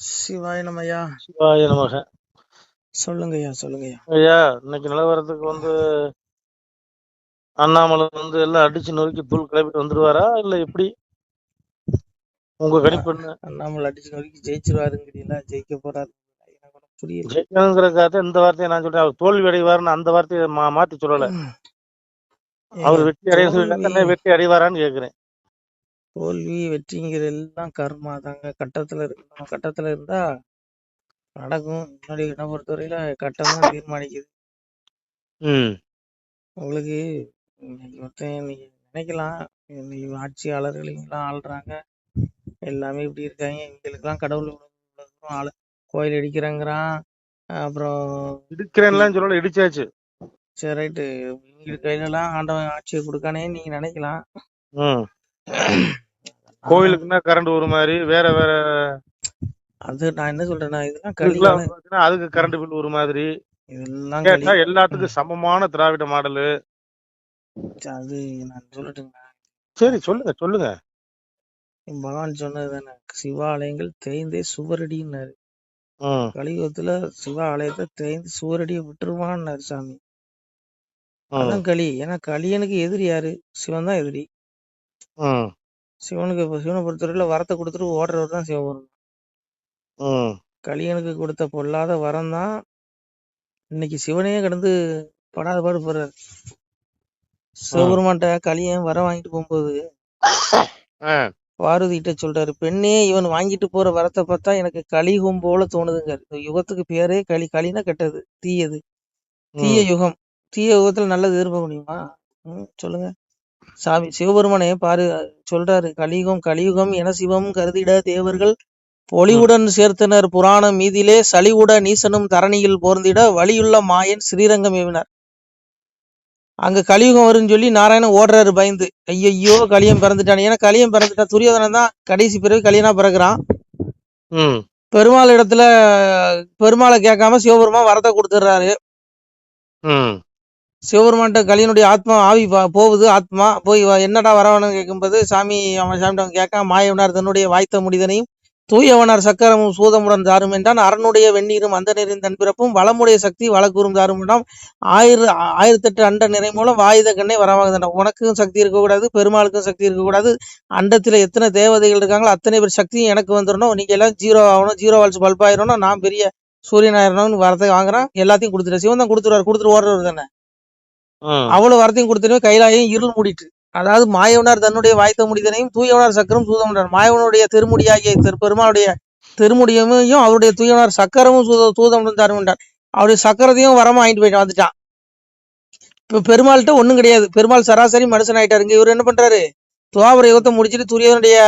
சிவாய நமயா. சிவாய நமக. சொல்லுங்கய்யா சொல்லுங்கய்யா. ஐயா, இன்னைக்கு நிலவரத்துக்கு அண்ணாமலை எல்லாம் அடிச்சு நொறுக்கி தூள் கிளப்பிட்டு வந்துருவாரா இல்ல எப்படி? உங்க கணிப்பு என்ன? அண்ணாமலை அடிச்சு நொறுக்கி ஜெயிச்சிருவாருங்கிறீங்களா? ஜெயிக்க போறாரு புரியல. ஜெயிக்கணுங்கிறக்காக இந்த வார்த்தையை நான் சொல்றேன். அவர் தோல்வி அடைவாருன்னு அந்த வார்த்தையை மாத்தி சொல்லல. அவர் வெற்றி அடைய சொல்லி வெற்றி அடைவாரான்னு கேக்குறேன். தோல்வி வெற்றிங்கிற எல்லாம் கர்மா தாங்க. கட்டத்துல இருக்கு. கட்டத்துல இருந்தா நடக்கும். முன்னாடி என்ன பொறுத்தவரையில கட்டம் தான் தீர்மானிக்குது. உங்களுக்கு இன்னைக்கு நினைக்கலாம், இன்னைக்கு ஆட்சியாளர்கள் இங்கெல்லாம் ஆள்றாங்க, எல்லாமே இப்படி இருக்காங்க, இவங்களுக்கெல்லாம் கடவுள் ஆளு கோயில் இடிக்கிறேங்கிறான். அப்புறம் இடிக்கிறேன்லாம் சொல்லல, இடிச்சாச்சு. சரி ரைட்டு. இவங்களுக்கு கையிலலாம் ஆண்டவன் ஆட்சியை கொடுக்கானே நீங்க நினைக்கலாம். கோயிலுக்குன்னா கரண்ட் ஒரு மாதிரி வேற வேற. அது நான் என்ன சொல்றேன்னா, இதெல்லாம் அதுக்கு கரண்ட் பில் ஒரு மாதிரி. இதெல்லாம் எல்லாத்துக்கும் சமமான திராவிட மாடலு. அது நான் சொல்லட்டுங்களா? சரி சொல்லுங்க சொல்லுங்க. பகவான் சொன்னது தானே, சிவாலயங்கள் தேய்ந்தே சுவரடின்னாரு. கலியுகத்துல சிவாலயத்தை தேய்ந்து சுவரடியை விட்டுருவான்னாரு சாமி. அதான் களி. ஏன்னா களியனுக்கு எதிரி யாரு? சிவன் தான் எதிரி. சிவனை பொறுத்தவரையில வரத்தை கொடுத்துட்டு ஓடுறவர் தான் சிவபெருமான். கலியனுக்கு கொடுத்த பொல்லாத வரம் தான் இன்னைக்கு சிவனையே கடந்து படாத பாடு போறாரு. சிவபெருமான்ட்ட கலியன் வரம் வாங்கிட்டு போகும்போது பார்வதி கிட்ட சொல்றாரு, பெண்ணே இவன் வாங்கிட்டு போற வரத்தை பார்த்தா எனக்கு கலியுகம் போல தோணுதுங்க. இந்த யுகத்துக்கு பேரே களினா கெட்டது, தீயது, தீய யுகம். தீய யுகத்துல நல்லது எதிர்பார்க்க முடியுமா? சொல்லுங்க. சாமி சிவபெருமானே பாரு சொல்றாரு, கலியுகம் என சிவம் கருதிட தேவர்கள் பொலிவுடன் சேர்த்தனர் புராணம் மீதிலே சலிவுட நீசனும் தரணியில் போர்ந்திட வழியுள்ள மாயன் ஸ்ரீரங்கம் ஏவினார். அங்க கலியுகம் வரும்னு சொல்லி நாராயணன் ஓடுறாரு பயந்து. ஐயோ கலியம் பிறந்துட்டான். ஏன்னா கலியம் பிறந்துட்டா துரியோதனன் தான் கடைசி பிறகு கலியனா பிறகுறான். பெருமாள் இடத்துல பெருமாளை கேட்காம சிவபெருமான் வரத்தை கொடுத்துடுறாரு. சிவபெருமான்ட்ட கலியனுடைய ஆத்மா ஆவி போகுது. ஆத்மா போய் என்னடா வரவனு கேட்கும்போது சாமி அவன் கேட்க மாயவனார் தன்னுடைய வாய்த்த முடிதனையும் தூயவனார் சக்கரமும் சூதமுடன் தாரும் என்றான். அரணுடைய வெந்நீரும் அந்த நீரின் தன்பிறப்பும் வளமுடைய சக்தி வளக்கூறும் தாரும் என்றாம். 1008 அண்ட நிறை மூலம் வாயுத கண்ணை வரவாங்க. உனக்கும் சக்தி இருக்கக்கூடாது, பெருமாளுக்கும் சக்தி இருக்கக்கூடாது. அண்டத்துல எத்தனை தேவதைகள் இருக்காங்களோ அத்தனை பேர் சக்தியும் எனக்கு வந்துடணும். நீங்க எல்லாம் ஜீரோ ஆகணும், ஜீரோ வால்ஸ் பல்ப் ஆயிரணும், நான் பெரிய சூரியன் ஆயிரணும்னு வரத்தை வாங்குறான். எல்லாத்தையும் கொடுத்துரு. சிவன் தான் கொடுத்துருவாரு, கொடுத்துட்டு ஓடுறவர் தானே. அவ்வளவு வரத்தையும் கொடுத்துட்டு கைலாயம் இருள் மூடிட்டு. அதாவது மாயவனார் தன்னுடைய வாய்த்த முடிதனையும் தூயவனார் சக்கரம் சூதமுடன். மாயவனுடைய திருமுடியாகிய பெருமாளுடைய திருமுடியையும் அவருடைய தூயவனார் சக்கரமும் சூதமுடன் தருமென்றார். அவருடைய சக்கரத்தையும் வரமா ஆயிட்டு போயிட்டு வந்துட்டான். இப்ப பெருமாள்கிட்ட ஒண்ணும் கிடையாது. பெருமாள் சராசரி மனுஷன் ஆயிட்டாருங்க. இவர் என்ன பண்றாரு? துவாபர யுகத்தை முடிச்சுட்டு துரியனுடைய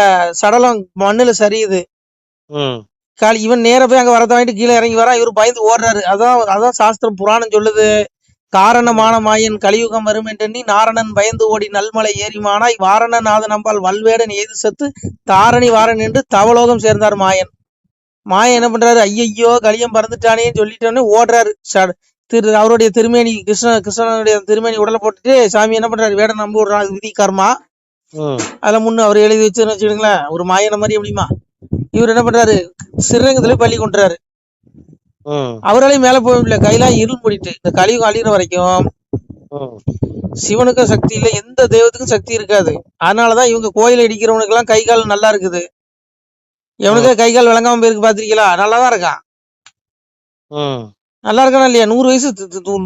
சடலம் மண்ணுல சரியுது. இவன் நேர போய் அங்க வரத வாங்கிட்டு கீழே இறங்கி வரா. இவர் பயந்து ஓடுறாரு. அதான் சாஸ்திரம் புராணம் சொல்லுது, காரணமான மாயன் கலியுகம் வரும் என்றெண்ணி நாரணன் பயந்து ஓடி நல்மலை ஏறிமானாய் வாரணன் ஆத நம்பால் வல்வேடன் எய்து செத்து தாரணி வாரன் என்று தவலோகம் சேர்ந்தார் மாயன். மாயன் என்ன பண்றாரு? ஐயையோ கலியம் பறந்துட்டானேன்னு சொல்லிட்டோன்னே ஓடுறாரு. அவருடைய திருமேனி கிருஷ்ணனுடைய திருமேனி உடலை போட்டுட்டு சாமி என்ன பண்றாரு? வேடன் நம்ப விடுறான். விதி கர்மா. அதுல முன்னு அவர் எழுதி வச்சுன்னு வச்சுக்கிடுங்களேன். ஒரு மாயனை மாதிரி எப்படிமா இவர் என்ன பண்றாரு? சிறுரங்கத்துல பள்ளி கொண்டுறாரு. அவராலையும் மேல போக முடியல. கையெல்லாம் இருள் மூடிட்டு. இந்த கலியுகம் அழிகிற வரைக்கும் சிவனுக்கும் சக்தி இல்லை, எந்த தெய்வத்துக்கும் சக்தி இருக்காது. அதனாலதான் இவங்க கோயில இடிக்கிறவனுக்கு எல்லாம் கை கால் நல்லா இருக்குது. எவனுக்கு கை கால் விளங்காம போயிருக்கு பாத்திருக்கீங்களா? நல்லாதான் இருக்கான். நல்லா இருக்கானா இல்லையா? 100 வயசு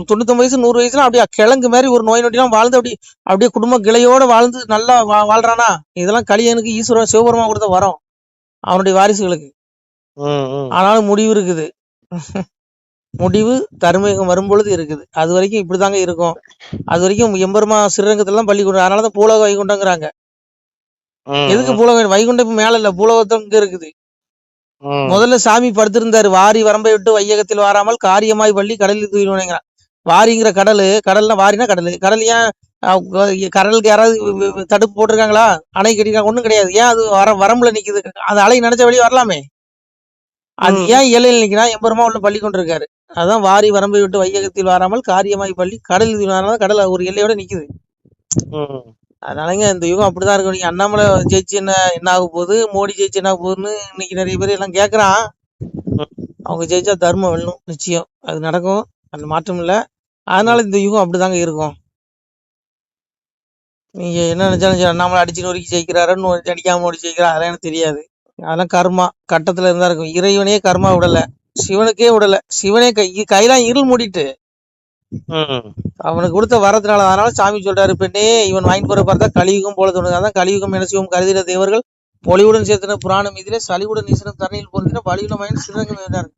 99 வயசு 100 வயசுல அப்படியே கிழங்கு மாதிரி ஒரு நோய் நொட்டிலாம் வாழ்ந்து அப்படியே குடும்ப கிளையோட வாழ்ந்து நல்லா வாழ்றானா? இதெல்லாம் கலியனுக்கு ஈஸ்வரன் சிவபெருமான் கொடுத்த வரம் அவனுடைய வாரிசுகளுக்கு. ஆனாலும் முடிவு இருக்குது. முடிவு தர்மயுகம் வரும்பொழுது இருக்குது. அது வரைக்கும் இப்படிதாங்க இருக்கும். அது வரைக்கும் எம்பெருமா ஸ்ரீரங்கத்துல தான் பள்ளி கொண்டு. அதனாலதான் பூலோக வைகுண்டங்கிறாங்க. எதுக்கு பூலோக? வைகுண்டம் இப்ப மேல இல்ல, பூலோகத்தம் இங்க இருக்குது. முதல்ல சாமி படுத்திருந்தாரு. வாரி வரம்பை விட்டு வையகத்தில் வாராமல் காரியமாய் பள்ளி கடலில் தூயிடுவாங்கிறான். வாரிங்கிற கடல்னா வாரினா கடல் ஏன் கடலுக்கு யாராவது தடுப்பு போட்டிருக்காங்களா? அணை கட்டிருக்காங்க? ஒண்ணும் கிடையாது. ஏன் அது வரம்புல நிக்குது? அந்த அலை நினைச்ச வழி வரலாமே. அது ஏன் இலையில் நிக்கிறான்? எம்பெருமா உள்ள பள்ளி கொண்டிருக்காரு. அதான் வாரி வரம்பை விட்டு வையகத்தில் வாராமல் காரியமாய் பள்ளி கடலில் கடல் ஒரு எல்லையோட நிக்குது. அதனாலங்க இந்த யுகம் அப்படிதான் இருக்கும். நீங்க அண்ணாமலை ஜெயிச்சு என்ன ஆக போகுது, மோடி ஜெயிச்சு என்ன ஆக போகுதுன்னு இன்னைக்கு நிறைய பேர் எல்லாம் கேக்குறான். அவங்க ஜெயிச்சா தர்மம் வெல்லும், நிச்சயம் அது நடக்கும், அந்த மாற்றம் இல்லை. அதனால இந்த யுகம் அப்படிதாங்க இருக்கும். நீங்க என்ன நினைச்சாலும் சரி, அண்ணாமலை அடிச்சு நொறுக்கி ஜெயிக்கிறாருன்னு அடிக்காம ஓடி ஜெயிக்கிறாரு, அதெல்லாம் எனக்கு தெரியாது. அதெல்லாம் கர்மா கட்டத்துல இருந்தா இருக்கும். இறைவனே கர்மா விடல, சிவனுக்கே விடல. சிவனே கையெல்லாம் இருள் மூடிட்டு அவனுக்கு கொடுத்த வரதுனால. அதனால சாமி சொல்றாரு, பெண்ணே இவன் வாங்கி போற பார்த்தா கலியுகம் போல தோணுது. அதான் கலியுகம் என சிவம் கருதிற தேவர்கள் பொலிவுடன் சேர்த்தன புராணம் இதிலே சலிவுடன் ஈஸ்வரன் தரணியில் பொருந்தின வலியுள்ள மயன் சிறங்க வேண்டாரு.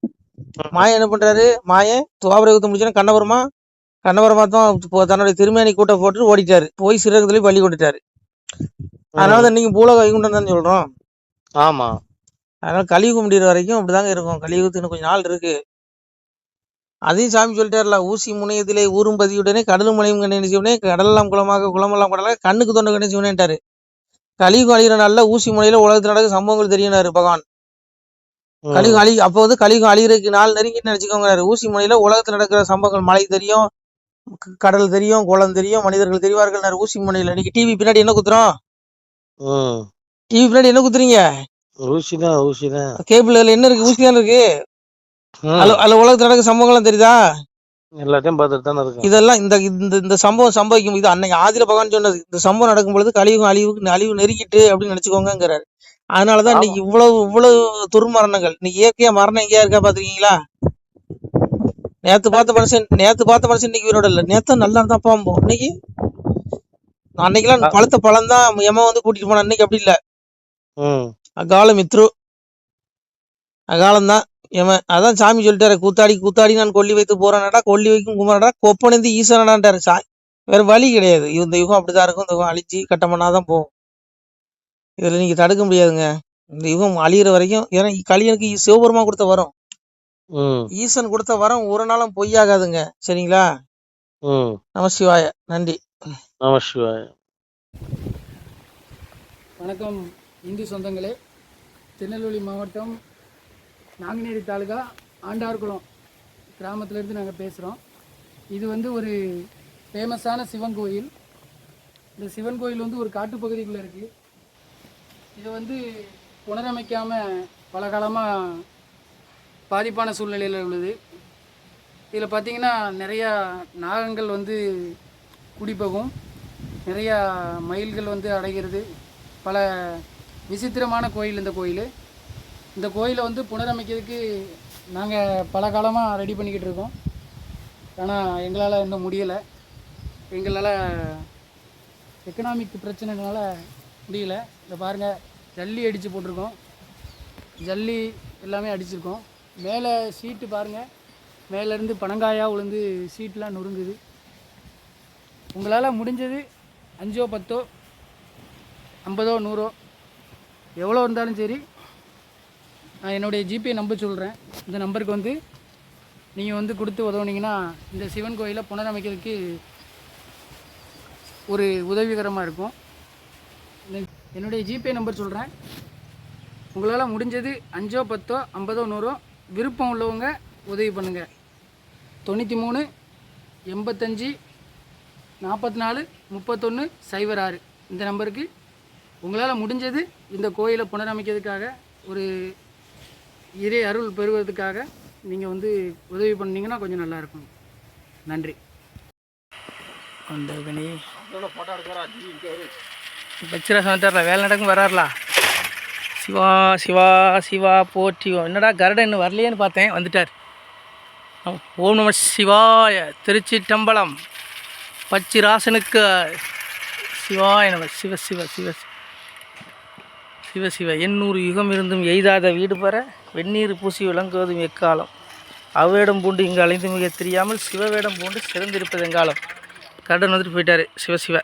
மாய என்ன பண்றாரு? மாய துவாபர யுத்தம் முடிச்சுன்னா கண்ணபுரமா தான் தன்னுடைய திருமேனி கூட்ட போட்டு ஓடிட்டாரு, போய் சிறகத்துலயும் பள்ளி கொண்டுட்டாரு. அதனால இன்னைக்கு பூலக வைகுண்டம் தான் சொல்றோம். ஆமா. அதனால கலியுகம் முடிகிற வரைக்கும் அப்படிதாங்க இருக்கும். கலியுகத்துக்கு கொஞ்சம் நாள் இருக்கு. அதையும் சாமி சொல்லிட்டாருல, ஊசி முனையத்திலே ஊரும் பதியுடனே கடலும் மலையும் கண்ணு சிவனே, கடலெல்லாம் குளமாக குளமெல்லாம் கடலாக கண்ணுக்கு தொண்ட கண்ணு சிவனேன்ட்டாரு. கலியுகம் அழிகிற நாள்ல ஊசி முனையில உலகத்தில் நடக்க சம்பவங்கள் தெரியினாரு பகவான். கலியுகம் அப்போ வந்து கலியுகம் அழிகிறதுக்கு நாள் நெருங்கிட்டு நினைச்சுக்கோங்க. ஊசி முனையில உலகத்தில் நடக்கிற சம்பவங்கள், மழை தெரியும், கடல் தெரியும், குளம் தெரியும், மனிதர்கள் தெரிவார்கள். ஊசி முனையில இன்னைக்கு டிவி பின்னாடி என்ன குத்துறோம்? டிவி பின்னாடி என்ன குத்துறீங்க? ஊசிதான். கேபிள் என்ன இருக்கு? ஊசி தானே இருக்கு. அதுல உலகத்துல நடக்க சம்பவங்கள்லாம் தெரியுதா? எல்லாத்தையும் பார்த்துட்டு தானே இருக்கு. இதெல்லாம் இந்த சம்பவம் சம்பவிக்கும். இது அன்னைக்கு ஆதிர பகவான் சொன்னது. இந்த சம்பவம் நடக்கும் பொழுது கலியுகம் அழிவு நெருக்கிட்டு அப்படின்னு நினைச்சுக்கோங்கிறாரு. அதனாலதான் இன்னைக்கு இவ்வளவு துர்மரணங்கள். இன்னைக்கு இயற்கையா மரணம் எங்கேயா இருக்கா பாத்துருக்கீங்களா? நேத்து பார்த்த மனுஷன் இன்னைக்கு உயிரோட இல்ல. நேத்து நல்லா இருந்தா பாம்போம். இன்னைக்கு அன்னைக்கெல்லாம் பழத்த பழம் தான் எம வந்து கூட்டிட்டு போனா. இன்னைக்கு அப்படி இல்ல. அகாலம் மித்ரு, அகாலம் தான் எமன். அதான் சாமி சொல்லிட்டாரு, கூத்தாடி நான் கொல்லி வைத்து போறேன்டா, கொல்லி வைக்கும் குமரடா, கொப்பனந்தி ஈஸ்வரனான்ட்டாரு. வேற வழி கிடையாது. இந்த யுகம் அப்படிதான் இருக்கும். இந்த யுகம் அழிச்சு கட்டமனாதான் போகும். இதுல நீங்க தடுக்க முடியாதுங்க. இந்த யுகம் அழியிற வரைக்கும். ஏன்னா கலியனுக்கு சிவபெருமா கொடுத்த வரம், ஈசன் கொடுத்த வரம் ஒரு நாளும் பொய்யாகாதுங்க. சரிங்களா? நமசிவாய. நன்றி. நமசிவாய. வணக்கம் இந்து சொந்தங்களே. திருநெல்வேலி மாவட்டம் நாங்குநேரி தாலுகா ஆண்டார்குளம் கிராமத்திலேருந்து நாங்கள் பேசுகிறோம். இது வந்து ஒரு ஃபேமஸான சிவன் கோயில். இந்த சிவன் கோயில் வந்து ஒரு காட்டுப்பகுதிக்குள்ளே இருக்குது. இதை வந்து புனரமைக்காமல் பல காலமாக பாதிப்பான சூழ்நிலையில் உள்ளது. இதில் பார்த்திங்கன்னா நிறையா நாகங்கள் வந்து குடிபோகும், நிறையா மயில்கள் வந்து அடைகிறது. பல விசித்திரமான கோயில் இந்த கோயில். இந்த கோயிலை வந்து புனரமைக்கிறதுக்கு நாங்கள் பல காலமாக ரெடி பண்ணிக்கிட்டு இருக்கோம். ஆனால் எங்களால் இன்னும் முடியலை. எங்களால் எக்கனாமிக் பிரச்சனைனால முடியலை. இதை பாருங்கள், ஜல்லி அடித்து போட்டிருக்கோம், ஜல்லி எல்லாமே அடிச்சிருக்கோம். மேலே சீட்டு பாருங்கள், மேலேருந்து பனங்காயாக விழுந்து சீட்டெலாம் நொறுங்குது. உங்களால் முடிஞ்சது 5 10 50 100 எவ்வளோ இருந்தாலும் சரி, நான் என்னுடைய ஜிபே நம்பர் சொல்கிறேன். இந்த நம்பருக்கு வந்து நீங்கள் வந்து கொடுத்து உதவுனீங்கன்னா இந்த சிவன் கோயிலை புனரமைக்கிறதுக்கு ஒரு உதவிகரமாக இருக்கும். என்னுடைய ஜிபே நம்பர் சொல்கிறேன். உங்களால் முடிஞ்சது 5 10 50 100 விருப்பம் உள்ளவங்க உதவி பண்ணுங்கள். 93 85 44 31 06 இந்த நம்பருக்கு உங்களால் முடிஞ்சது இந்த கோயிலை புனரமைக்கிறதுக்காக, ஒரு இறை அருள் பெறுவதற்காக நீங்கள் வந்து உதவி பண்ணிங்கன்னா கொஞ்சம் நல்லாயிருக்கும். நன்றி. வந்தகனி பச்சிரா சமத்தார்ல வேலை நடக்கும் வராருலா. சிவா சிவா சிவா போற்றி. என்னடா கருடன் இன்னும் வரலையேன்னு பார்த்தேன், வந்துட்டார். ஓம் நம சிவாய. திருச்சிற்றம்பலம். பச்சிராசனுக்கு சிவாய நம. சிவ சிவ சிவ சிவ சிவ. 800 யுகம் இருந்தும் எய்தாத வீடு பெற வெந்நீர் பூசி விளங்குவதும் எக்காலம். அவ்வேடம் பூண்டு இங்கு அலைந்து மிக தெரியாமல் சிவவேடம் பூண்டு சிறந்திருப்பது எங்காலம். கடன் வந்துட்டு போயிட்டாரு. சிவ சிவ.